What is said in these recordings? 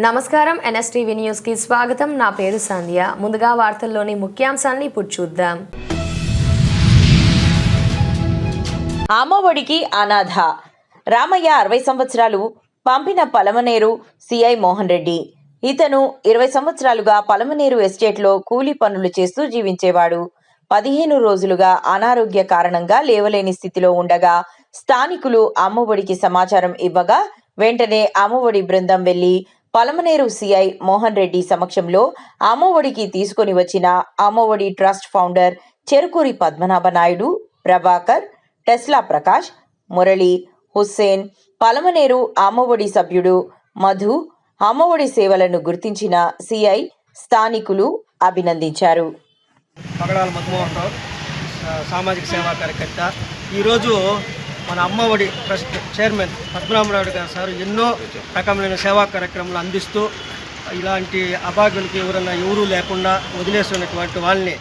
నమస్కారం NSTV news కి స్వాగతం. నా పేరు సంధ్య. ముందుగా వార్తల్లోని ముఖ్యాంశాలను ఇప్పుడు చూద్దాం. అమ్మఒడికి అనాథ రామయ్య 60 సంవత్సరాలు, పంపిన పలమనేరు సిఐ మోహన్ రెడ్డి. ఇతను 20 సంవత్సరాలుగా పలమనేరు ఎస్టేట్లో కూలీ పనులు చేస్తూ జీవించేవాడు. 15 రోజులుగా అనారోగ్య కారణంగా లేవలేని స్థితిలో ఉండగా స్థానికులు అమ్మఒడికి సమాచారం ఇవ్వగా వెంటనే అమ్మఒడి బృందం వెళ్లి పలమనేరు సిఐ మోహన్ రెడ్డి సమక్షంలో అమ్మఒడికి తీసుకొని వచ్చిన Ammavodi trust founder Cherukuri Padmanabha Naidu, Prabhakar, Tesla Prakash, Murali, Hussain, Palamaner Ammavodi సభ్యుడు మధు అమ్మఒడి సేవలను గుర్తించిన సిఐ స్థానికులు అభినందించారు. పగడాల మధుమోహన్, సామాజిక సేవా కార్యకర్త. ఈరోజు మన అమ్మఒడి ట్రస్ట్ చైర్మన్ పద్మనాభనాయుడు గారు సార్ ఎన్నో రకమైన సేవా కార్యక్రమాలు అందిస్తూ ఇలాంటి అభాగ్యులకి ఎవరు లేకుండా వదిలేస్తున్నటువంటి వాళ్ళని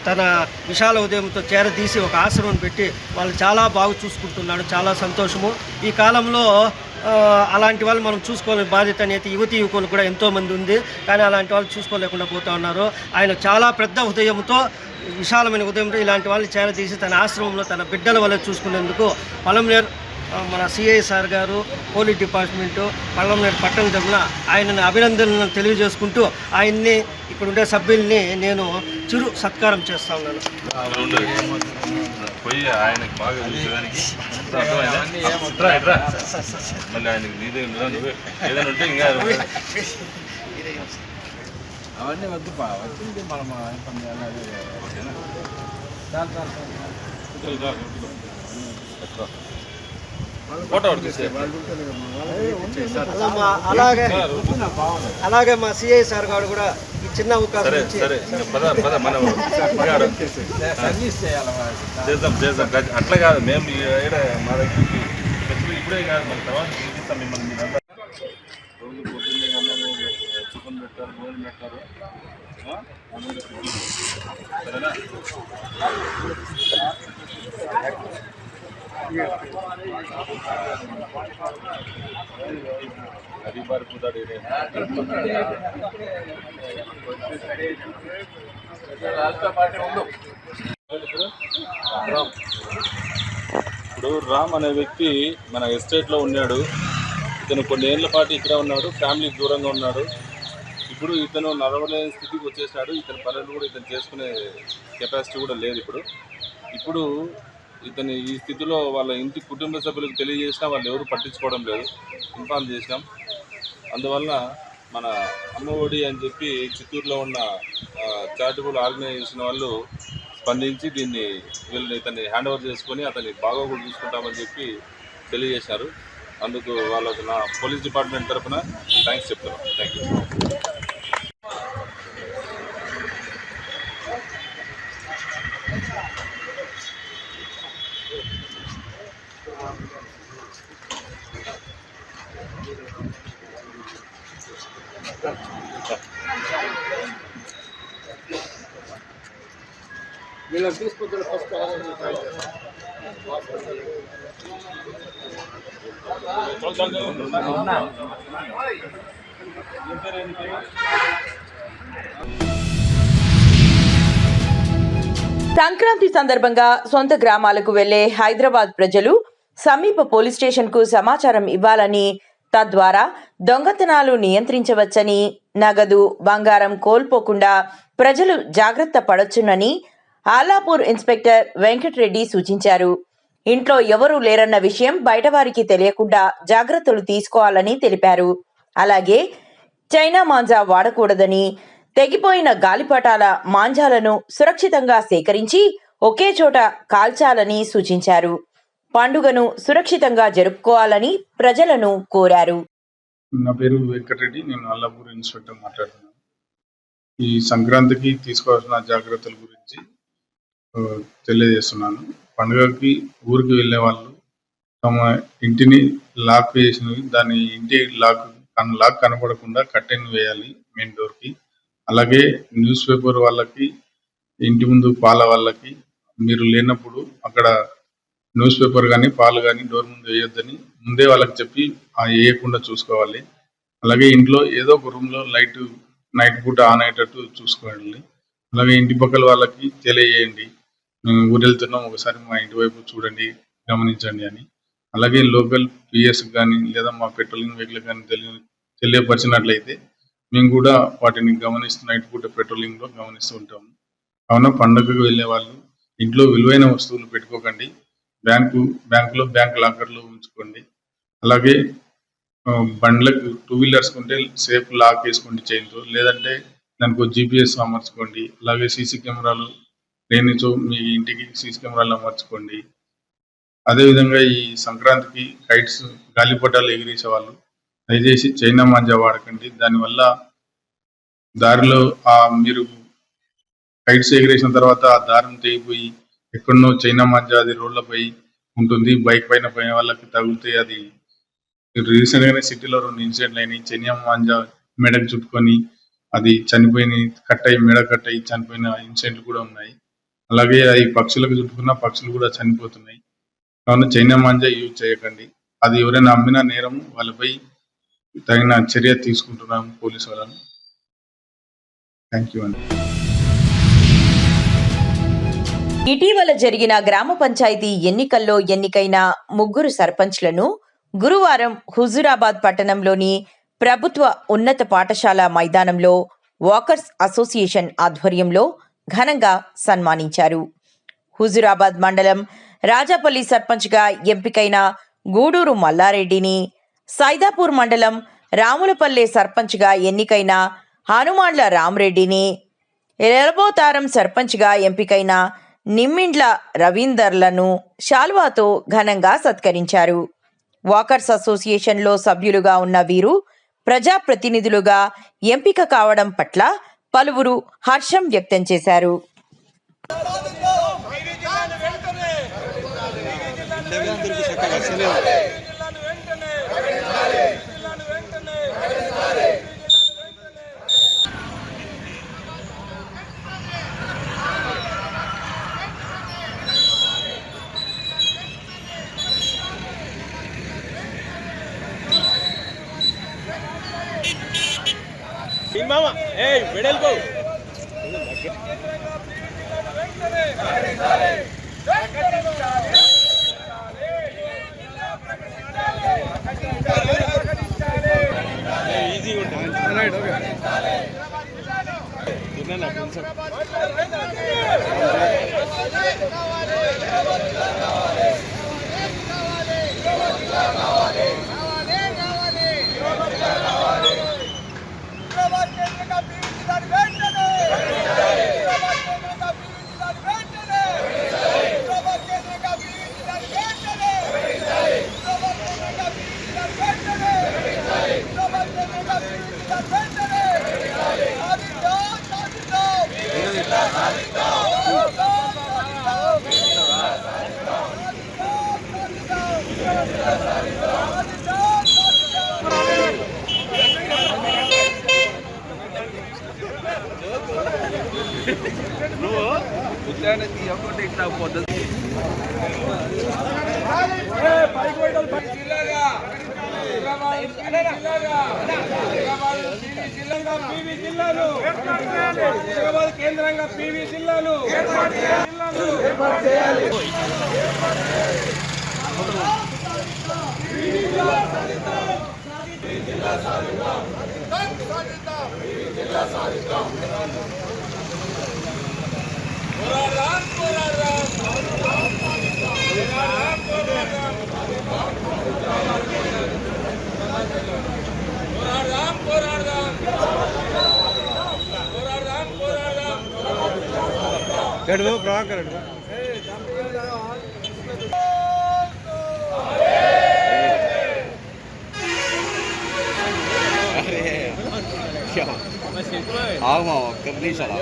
తన విశాల ఉదయంతో చేరదీసి ఒక ఆశ్రమం పెట్టి వాళ్ళు చాలా బాగా చూసుకుంటున్నాడు. చాలా సంతోషము. ఈ కాలంలో అలాంటి వాళ్ళు మనం చూసుకోవాలని బాధ్యత అనేది యువకులు కూడా ఎంతోమంది ఉంది. కానీ అలాంటి వాళ్ళు చూసుకోలేకుండా పోతూ ఉన్నారు. ఆయన చాలా పెద్ద ఉదయంతో, విశాలమైన ఉదయంతో ఇలాంటి వాళ్ళని చేరదీసి తన ఆశ్రమంలో తన బిడ్డల వల్ల చూసుకునేందుకు పలమనేరు మన సిఐ సార్ గారు, పోలీస్ డిపార్ట్మెంటు, పలమనేరు పట్టణ తరపున ఆయనను అభినందనలు తెలియజేసుకుంటూ ఆయన్ని ఇక్కడ ఉండే సభ్యుల్ని నేను చిరు సత్కారం చేస్తా ఉన్నాను. అవన్నీ వద్దు వచ్చింది మనం అలాగే మా సిఐ సార్ గారు కూడా ఈ చిన్న అవకాశం అట్లా కాదు. మేము మా దగ్గరికి ఇప్పుడే కాదు, మన తర్వాత చూపిస్తాం మిమ్మల్ని. రోజు పొద్దున్నే చికెన్ పెట్టారు, భోజనం పెట్టారు. సరేనా? అది పారిపోతాడు. ఇప్పుడు రామ్ అనే వ్యక్తి మన ఎస్టేట్లో ఉన్నాడు. ఇతను కొన్ని ఏళ్ల పాటు ఇక్కడ ఉన్నాడు, ఫ్యామిలీకి దూరంగా ఉన్నాడు. ఇప్పుడు ఇతను నడవలేని స్థితికి వచ్చేసాడు. ఇతని పనులు కూడా ఇతను చేసుకునే కెపాసిటీ కూడా లేదు. ఇప్పుడు ఇతని ఈ స్థితిలో వాళ్ళ ఇంటి కుటుంబ సభ్యులకు తెలియజేసినా వాళ్ళు ఎవరు పట్టించుకోవడం లేదు. ఇన్ఫార్మ్ చేసినాం. అందువల్ల మన అమ్మఒడి అని చెప్పి చిత్తూరులో ఉన్న చారిటబుల్ ఆర్గనైజేషన్ వాళ్ళు స్పందించి వీళ్ళని ఇతన్ని హ్యాండ్ ఓవర్ చేసుకొని అతన్ని బాగోగులు చూసుకుంటామని చెప్పి తెలియజేశారు. అందుకు వాళ్ళకు నా పోలీస్ డిపార్ట్మెంట్ తరఫున థ్యాంక్స్ చెప్తున్నాం. Thank you. వీళ్ళని తీసుకొచ్చిన ఫస్ట్ సంక్రాంతి సందర్భంగా సొంత గ్రామాలకు వెళ్లే హైదరాబాద్ ప్రజలు సమీప పోలీస్ స్టేషన్ కు సమాచారం ఇవ్వాలని, తద్వారా దొంగతనాలు నియంత్రించవచ్చని, నగదు, బంగారం కోల్పోకుండా ప్రజలు జాగ్రత్త పడొచ్చునని ఆలాపూర్ ఇన్స్పెక్టర్ వెంకటరెడ్డి సూచించారు. ఇంట్లో ఎవరూ లేరన్న విషయం బయటవారికి తెలియకుండా జాగ్రత్తలు తీసుకోవాలని తెలిపారు. అలాగే చైనా మాంజా వాడకూడదని, తెగిపోయిన గాలిపటాల మాంజాలను సురక్షితంగా సేకరించి ఒకే చోట కాల్చాలని సూచించారు. పండుగను సురక్షితంగా జరుపుకోవాలని ప్రజలను కోరారు. నా పేరు వెంకటరెడ్డి, నేను అల్లాపూర్ ఇన్స్పెక్టర్ మాట్లాడుతున్నాను. ఈ సంక్రాంతికి తీసుకోవాల్సిన జాగ్రత్తల గురించి తెలియజేస్తున్నాను. పండుగకి ఊరికి వెళ్ళే వాళ్ళు తమ ఇంటిని లాక్ వేసినవి, దాని ఇంటి లాక్ కనపడకుండా కట్టెన్ వేయాలి మెయిన్ డోర్కి. అలాగే న్యూస్ పేపర్ వాళ్ళకి, ఇంటి ముందు పాల వాళ్ళకి మీరు లేనప్పుడు అక్కడ న్యూస్ పేపర్ కానీ పాలు కానీ డోర్ ముందు వేయొద్దని ముందే వాళ్ళకి చెప్పి వేయకుండా చూసుకోవాలి. అలాగే ఇంట్లో ఏదో ఒక రూమ్లో లైట్ నైట్ పూట ఆన్ అయ్యేటట్టు చూసుకోవాలి. అలాగే ఇంటి పక్కల వాళ్ళకి తెలియజేయండి, మేము ఊరు వెళ్తున్నాం, ఒకసారి మా ఇంటి వైపు చూడండి, గమనించండి అని. అలాగే లోకల్ పిఎస్ కానీ లేదా మా పెట్రోలింగ్ వెహికల్ కానీ తెలియపరిచినట్లయితే మేము కూడా వాటిని గమనిస్తూ నైట్ పూట పెట్రోలింగ్లో గమనిస్తూ ఉంటాము. కావున పండుగకు వెళ్ళే వాళ్ళు ఇంట్లో విలువైన వస్తువులు పెట్టుకోకండి. బ్యాంకులో బ్యాంక్ లాకర్లో ఉంచుకోండి. అలాగే బండ్లకు 2 వీలర్స్ ఉంటే సేఫ్ లాక్ వేసుకోండి చైన్తో, లేదంటే దానికి GPS అమర్చుకోండి. అలాగే సీసీ కెమెరాలు లేనిచో మీ ఇంటికి సీసీ కెమెరాలు అమర్చుకోండి. అదేవిధంగా ఈ సంక్రాంతికి కైట్స్ గాలిపటాలు ఎగిరేసే వాళ్ళు దయచేసి చైనా మాంజా వాడకండి. దానివల్ల దారిలో మీరు కైట్స్ ఎగిరేసిన తర్వాత ఆ దారం తెగిపోయి ఎక్కడనో చైనా మాంజా అది రోడ్లపై ఉంటుంది. బైక్ పైన పోయిన వాళ్ళకి తగిలితే అది రీసెంట్ గానే సిటీలో 2 ఇన్సిడెంట్లు అయినాయి. చైనా మాంజా మెడకు చుట్టుకొని అది మెడ కట్ అయ్యి చనిపోయిన ఇన్సిడెంట్లు కూడా ఉన్నాయి. అలాగే అది పక్షులకు చుట్టుకున్న పక్షులు కూడా చనిపోతున్నాయి. కావున చైనా మాంజా యూజ్ చేయకండి. అది ఎవరైనా అమ్మినా నేరం, వాళ్ళపై తగిన చర్య తీసుకుంటున్నాము పోలీసు వాళ్ళని. థ్యాంక్ యూ అండి. ఇటీవల జరిగిన గ్రామ పంచాయతీ ఎన్నికల్లో ఎన్నికైన 3 సర్పంచ్లను గురువారం హుజూరాబాద్ పట్టణంలోని ప్రభుత్వ ఉన్నత పాఠశాల మైదానంలో వాకర్స్ అసోసియేషన్ ఆధ్వర్యంలో ఘనంగా సన్మానించారు. హుజూరాబాద్ మండలం రాజాపల్లి సర్పంచ్గా ఎంపికైన గూడూరు మల్లారెడ్డిని, సైదాపూర్ మండలం రాములపల్లె సర్పంచ్గా ఎన్నికైన హనుమాండ్ల రామరెడ్డిని, ఎలబోతారం సర్పంచ్గా ఎంపికైన నిమ్మిండ్ల రవీందర్లను శాల్వాతో ఘనంగా సత్కరించారు. వాకర్స్ అసోసియేషన్లో సభ్యులుగా ఉన్న వీరు ప్రజాప్రతినిధులుగా ఎంపిక కావడం పట్ల పలువురు హర్షం వ్యక్తం చేశారు. మామా ఏయ్ వెడల్పో ఈజీగా ఉంటుంది. రైట్ ఓకే తిన్నా కొంచెం నువ్వు ఉద్యాన తీయకుండా ఇట్లా పద్ధతి కేంద్రంగా పివి జిల్లాను ఆగమా ఒక్క నిమిషాలు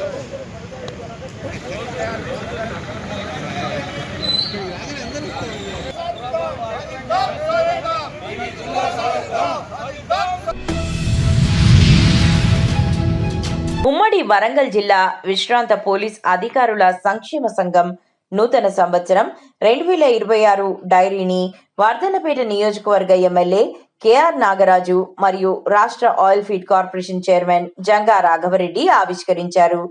ఉమ్మడి వరంగల్ జిల్లా విశ్రాంత పోలీస్ అధికారుల సంక్షేమ సంఘం నూతన సంవత్సరం 2026 డైరీని వర్ధన్నపేట నియోజకవర్గ ఎమ్మెల్యే కేఆర్ నాగరాజు మరియు రాష్ట్ర oil feed corporation chairman Janga Raghava Reddy ఆవిష్కరించారు.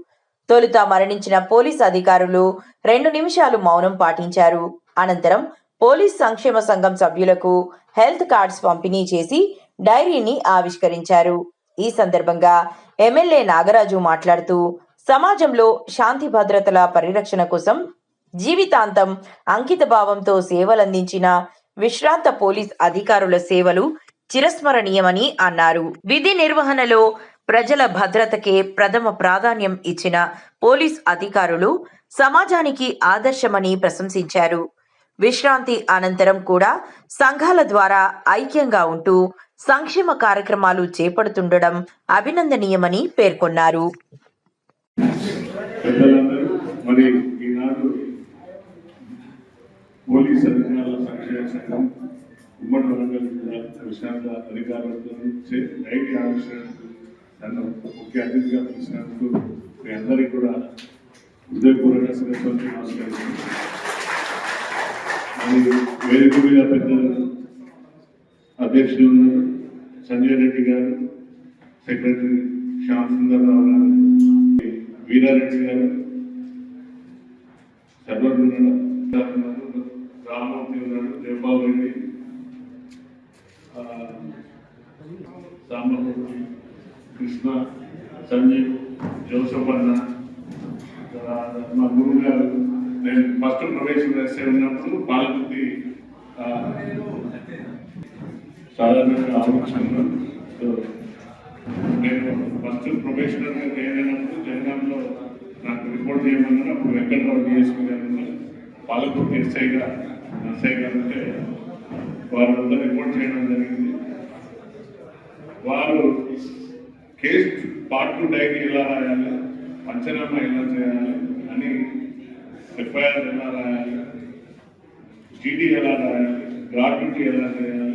తొలుత మరణించిన పోలీస్ అధికారులు 2 నిమిషాలు మౌనం పాటించారు. అనంతరం పోలీస్ సంక్షేమ సంఘం సభ్యులకు హెల్త్ కార్డ్స్ పంపిణీ చేసి డైరీని ఆవిష్కరించారు. ఈ సందర్భంగా ఎమ్మెల్యే నాగరాజు మాట్లాడుతూ సమాజంలో శాంతి భద్రతల పరిరక్షణ కోసం జీవితాంతం అంకిత భావంతో సేవలందించిన విశ్రాంత పోలీస్ అధికారుల సేవలు చిరస్మరణీయమని అన్నారు. విధి నిర్వహణలో ప్రజల భద్రతకే ప్రథమ ప్రాధాన్యం ఇచ్చిన పోలీస్ అధికారులు సమాజానికి ఆదర్శమని ప్రశంసించారు. విశ్రాంతి అనంతరం కూడా సంఘాల ద్వారా ఐక్యంగా ఉంటూ సంక్షేమ కార్యక్రమాలు చేపడుతుండడం అభినందనీయమని పేర్కొన్నారు. పెద్దలందరూ మరి ఈనాడు పోలీస్ అధికారుల సంక్షేమ సంఘం ఉమ్మడి వరంగల్ జిల్లా విశ్రాంత అధికారులతో డైరీ ఆవిష్కరణకు నన్ను ముఖ్య అతిథిగా పిలిచినందుకు మీ అందరికీ కూడా హృదయపూర్వక శిరస్సుని నమస్కరిస్తున్నాను. మరి వేదిక మీద పెద్దలు అధ్యక్షులు ఉన్నారు సంజయ్ రెడ్డి గారు, సెక్రటరీ శ్యామ్ సుందర్రావు గారు, వీరారెడ్డి గారు, సర్వర్ ఉన్నాడు, రామ్మూర్తి ఉన్నాడు, జయపాల్ రెడ్డి, సాంబమూర్తి, కృష్ణ, సంజీవ్, జోసఫ్ అన్న, మా గురువు గారు. నేను ఫస్ట్ ప్రవేశం చేసే ఉన్నప్పుడు పాలకుర్తి సాధారణంగా ఆలోచనలో నేను ఫస్ట్ ప్రొఫెషనల్గా చేయనప్పుడు జనగాంలో నాకు రిపోర్ట్ చేయమన్నారు. అప్పుడు వెంకటరావు డిఎస్పీ గారు పాలకుర్తి ఎస్ఐ గారు ఉంటే వారంతా రిపోర్ట్ చేయడం జరిగింది. వారు కేసు పార్ట్ 2 డైరీ ఎలా రాయాలి, పంచనామా ఎలా చేయాలి అని, ఎఫ్ఐఆర్ ఎలా రాయాలి, జీడీ ఎలా రాయాలి, గ్రాట్యుటీ ఎలా చేయాలి,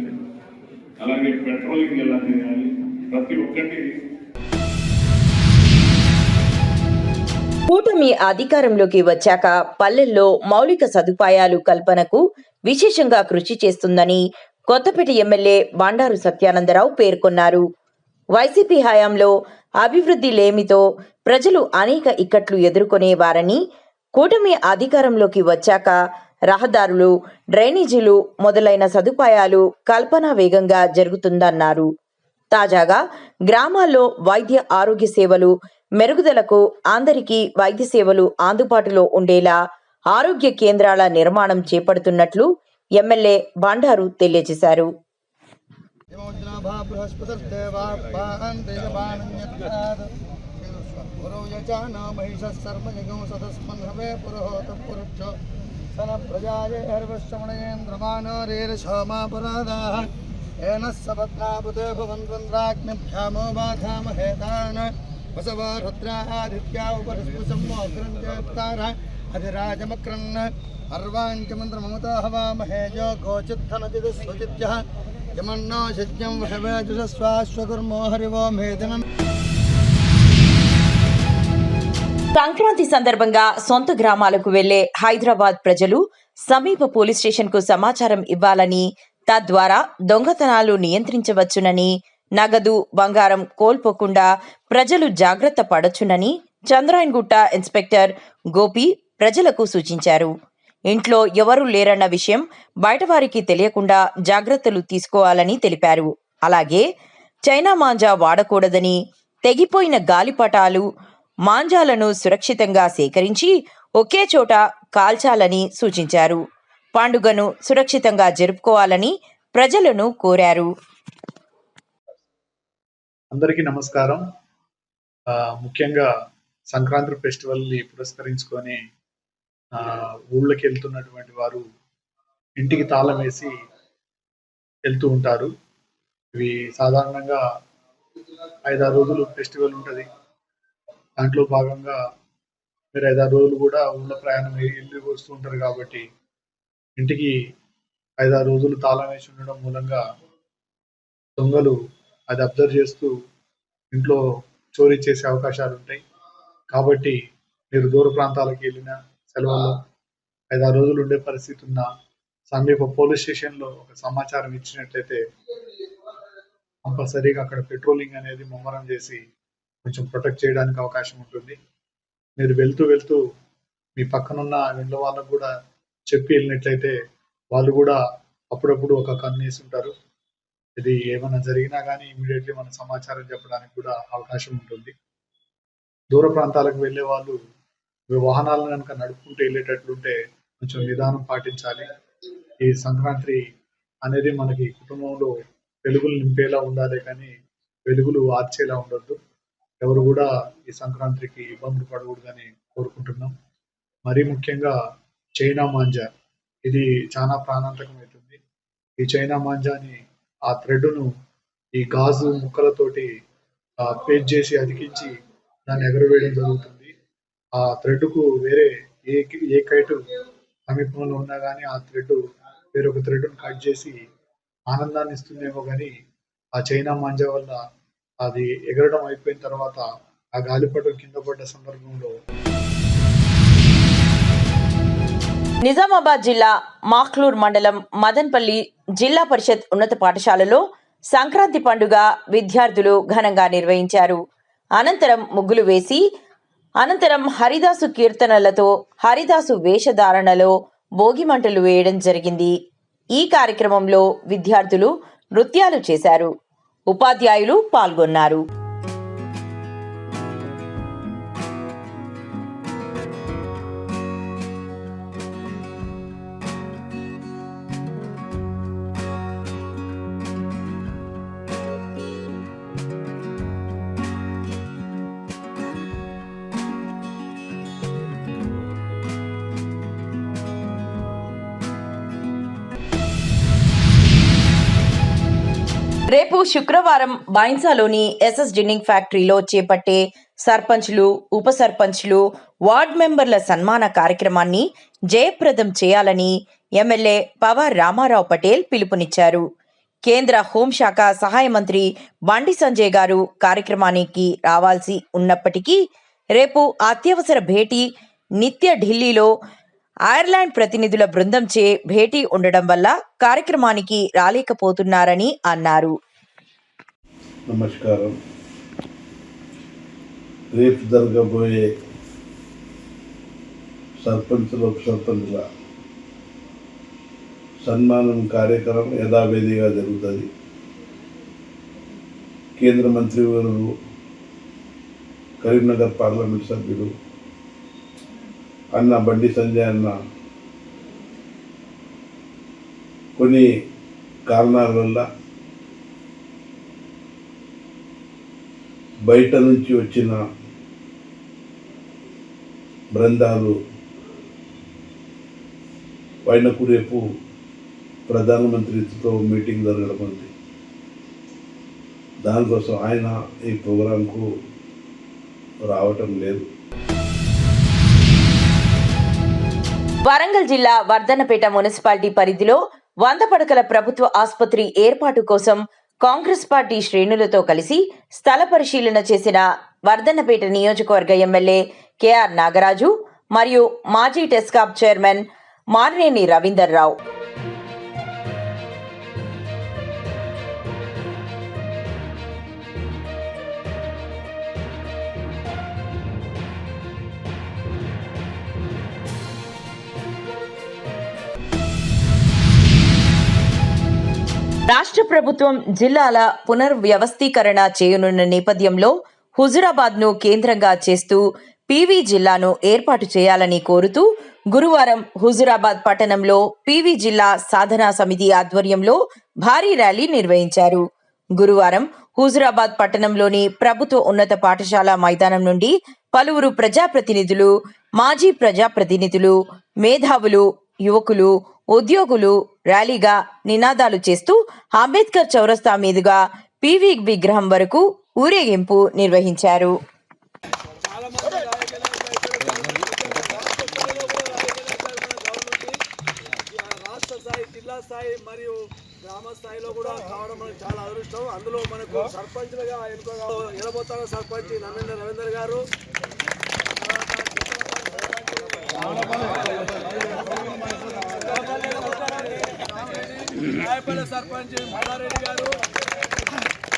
అలాగే పెట్రోలింగ్ ఎలా చేయాలి, ప్రతి ఒక్కటి. కూటమి అధికారంలోకి వచ్చాక పల్లెల్లో మౌలిక సదుపాయాలు కల్పనకు విశేషంగా కృషి చేస్తుందని కొత్తపేట ఎమ్మెల్యే బండారు సత్యానందరావు పేర్కొన్నారు. వైసీపీ హయాంలో అభివృద్ధి లేమితో ప్రజలు అనేక ఇక్కట్లు ఎదుర్కొనేవారని, కూటమి అధికారంలోకి వచ్చాక రహదారులు, డ్రైనేజీలు మొదలైన సదుపాయాలు కల్పన వేగంగా జరుగుతుందన్నారు. తాజాగా గ్రామాల్లో వైద్య ఆరోగ్య సేవలు మెరుగుదలకు అందరికీ వైద్య సేవలు అందుబాటులో ఉండేలా ఆరోగ్య కేంద్రాల నిర్మాణం చేపడుతున్నట్లు ఎమ్మెల్యే బండారు తెలియజేశారు. अधिराजमक्रन्न अर्वाञ्चमन्त्र ममता हवामहे जो गोचित्थनचिदस्वचित्यः यमन्नो शिज्ञं वहवेजुषस्वाश्वकुर्मो हरिवो मेदिनम्. సంక్రాంతి సందర్భంగా సొంత గ్రామాలకు వెళ్లే హైదరాబాద్ ప్రజలు సమీప పోలీస్ స్టేషన్ కు సమాచారం ఇవ్వాలని, తద్వారా దొంగతనాలు నియంత్రించవచ్చునని, నగదు బంగారం కోల్పోకుండా ప్రజలు జాగ్రత్త పడొచ్చునని చంద్రాయన్గుట్ట ఇన్స్పెక్టర్ గోపి ప్రజలకు సూచించారు. ఇంట్లో ఎవరూ లేరన్న విషయం బయటవారికి తెలియకుండా జాగ్రత్తలు తీసుకోవాలని తెలిపారు. అలాగే చైనా మాంజా వాడకూడదని, తెగిపోయిన గాలిపటాలు, మాంజాలను సురక్షితంగా సేకరించి ఒకే చోట కాల్చాలని సూచించారు. పండుగను సురక్షితంగా జరుపుకోవాలని ప్రజలను కోరారు. అందరికీ నమస్కారం. ముఖ్యంగా సంక్రాంతి ఫెస్టివల్ ని పురస్కరించుకొని ఊళ్ళకి వెళ్తున్నటువంటి వారు ఇంటికి తాళం వేసి వెళ్తూ ఉంటారు. ఇవి సాధారణంగా 5-6 రోజులు ఫెస్టివల్ ఉంటుంది. దాంట్లో భాగంగా మీరు 5-6 రోజులు కూడా ఊళ్ళో ప్రయాణం వెళ్ళి వస్తూ ఉంటారు. కాబట్టి ఇంటికి 5-6 రోజులు తాళం వేసి ఉండడం మూలంగా దొంగలు అది అబ్జర్వ్ చేస్తూ ఇంట్లో చోరీ చేసే అవకాశాలు ఉంటాయి. కాబట్టి మీరు దూర ప్రాంతాలకు వెళ్ళిన సెలవుల్లో 5-6 రోజులు ఉండే పరిస్థితి ఉన్న సమీప పోలీస్ స్టేషన్లో ఒక సమాచారం ఇచ్చినట్లయితే కంపల్సరీగా అక్కడ పెట్రోలింగ్ అనేది ముమ్మరం చేసి కొంచెం ప్రొటెక్ట్ చేయడానికి అవకాశం ఉంటుంది. మీరు వెళ్తూ మీ పక్కనున్న ఇళ్ళ వాళ్ళకు కూడా చెప్పి వెళ్ళినట్లయితే వాళ్ళు కూడా అప్పుడప్పుడు ఒక కన్నేసి ఉంటారు. ఇది ఏమైనా జరిగినా కానీ ఇమీడియట్లీ మన సమాచారం చెప్పడానికి కూడా అవకాశం ఉంటుంది. దూర ప్రాంతాలకు వెళ్ళే వాళ్ళు వాహనాలను కనుక నడుపుకుంటూ వెళ్ళేటట్లుంటే కొంచెం నిదానం పాటించాలి. ఈ సంక్రాంతి అనేది మనకి కుటుంబంలో వెలుగులు నింపేలా ఉండాలి, కానీ వెలుగులు ఆర్చేలా ఉండొద్దు. ఎవరు కూడా ఈ సంక్రాంతికి ఇబ్బందులు పడకూడదని కోరుకుంటున్నాం. మరీ ముఖ్యంగా చైనా మాంజా, ఇది చాలా ప్రాణాంతకమవుతుంది. ఈ చైనా మాంజాని ఆ థ్రెడ్ను ఈ గాజు ముక్కలతోటి పేస్ట్ చేసి అతికించి దాన్ని ఎగరవేయడం జరుగుతుంది. ఆ థ్రెడ్కు వేరే ఏ కైటు సమీపంలో ఉన్నా కానీ ఆ థ్రెడ్ వేరొక థ్రెడ్ను కట్ చేసి ఆనందాన్ని ఇస్తుందేమో కానీ ఆ చైనా మాంజా వల్ల అది ఎగరడం అయిపోయిన తర్వాత ఆ గాలిపటం కింద పడ్డ సందర్భంలో నిజామాబాద్ జిల్లా మాక్లూర్ మండలం మదన్పల్లి జిల్లా పరిషత్ ఉన్నత పాఠశాలలో సంక్రాంతి పండుగ విద్యార్థులు ఘనంగా నిర్వహించారు. అనంతరం ముగ్గులు వేసి అనంతరం హరిదాసు కీర్తనలతో హరిదాసు వేషధారణలో భోగిమంటలు వేయడం జరిగింది. ఈ కార్యక్రమంలో విద్యార్థులు నృత్యాలు చేశారు. ఉపాధ్యాయులు పాల్గొన్నారు. రేపు శుక్రవారం బైన్సాలోని ఎస్ఎస్ జిన్నింగ్ ఫ్యాక్టరీలో చేపట్టే సర్పంచ్లు, ఉప సర్పంచ్లు, వార్డ్ మెంబర్ల సన్మాన కార్యక్రమాన్ని జయప్రదం చేయాలని ఎమ్మెల్యే పవార్ రామారావు పటేల్ పిలుపునిచ్చారు. కేంద్ర హోంశాఖ సహాయ మంత్రి బండి సంజయ్ గారు కార్యక్రమానికి రావాల్సి ఉన్నప్పటికీ రేపు అత్యవసర భేటీ నిత్య ఢిల్లీలో ఐర్లాండ్ ప్రతినిధుల బృందంచే భేటీ ఉండడం వల్ల కార్యక్రమానికి రాలేకపోతున్నారని అన్నారు. నమస్కారం. రేపు జరగబోయే సర్పంచుల ఉప సర్పంచుల సన్మానం కార్యక్రమం యథావిధిగా జరుగుతుంది. కేంద్ర మంత్రివర్యులు, కరీంనగర్ పార్లమెంట్ సభ్యుడు అన్న బండి సంజయ్ అన్న కొన్ని కారణాల వల్ల బయట నుంచి వచ్చిన బృందాలు ఆయనకు రేపు ప్రధానమంత్రితో మీటింగ్ జరగడం ఉంది. దానికోసం ఆయన ఈ ప్రోగ్రాంకు రావటం లేదు. వరంగల్ జిల్లా వర్ధన్నపేట మున్సిపాలిటీ పరిధిలో 100 పడకల ప్రభుత్వ ఆసుపత్రి ఏర్పాటు కోసం కాంగ్రెస్ పార్టీ శ్రేణులతో కలిసి స్థల పరిశీలన చేసిన వర్ధన్నపేట నియోజకవర్గ ఎమ్మెల్యే కెఆర్ నాగరాజు మరియు మాజీ టెస్కాప్ చైర్మన్ మారినేని రవీందర్ రావు. రాష్ట్ర ప్రభుత్వం జిల్లాల పునర్వ్యవస్థీకరణ చేయనున్న నేపథ్యంలో హుజురాబాద్ను కేంద్రంగా చేస్తూ పీవీ జిల్లాను ఏర్పాటు చేయాలని కోరుతూ గురువారం హుజురాబాద్ పట్టణంలో పీవీ జిల్లా సాధనా సమితి ఆధ్వర్యంలో భారీ ర్యాలీ నిర్వహించారు. గురువారం హుజురాబాద్ పట్టణంలోని ప్రభుత్వ ఉన్నత పాఠశాల మైదానం నుండి పలువురు ప్రజాప్రతినిధులు, మాజీ ప్రజాప్రతినిధులు, మేధావులు, యువకులు, ఉద్యోగులు ర్యాలీగా నినాదాలు చేస్తూ అంబేద్కర్ చౌరస్తా మీదుగా పీవీ విగ్రహం వరకు ఊరేగింపు నిర్వహించారు. రాష్ట్ర స్థాయి, జిల్లా స్థాయి మరియు గ్రామ స్థాయిలో కూడా కావడం మనకు చాలా అదృష్టం. అందులో మనకు సర్పంచ్లుగా ఎలబోతాన సర్పంచ్ నన్నేని రవీందర్ గారు, రాయపల్లి సర్పంచ్ మల్లారెడ్డి గారు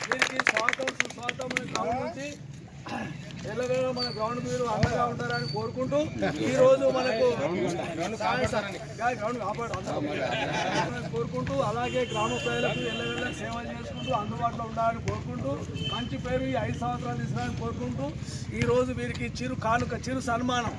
వీరికి స్వాగతం సుస్వాగతం గ్రౌండ్ నుంచి ఎల్లవేళ మన గ్రౌండ్ మీరు అండగా ఉంటారని కోరుకుంటూ ఈ రోజు మనకు గ్రౌండ్ కోరుకుంటూ అలాగే గ్రామ ప్రజలకు ఎల్లవేళ సేవ చేసుకుంటూ అందుబాటులో ఉండాలని కోరుకుంటూ మంచి పేరు ఈ 5 సంవత్సరాలు తీసుకోవాలని కోరుకుంటూ ఈ రోజు వీరికి చిరు కానుక చిరు సన్మానం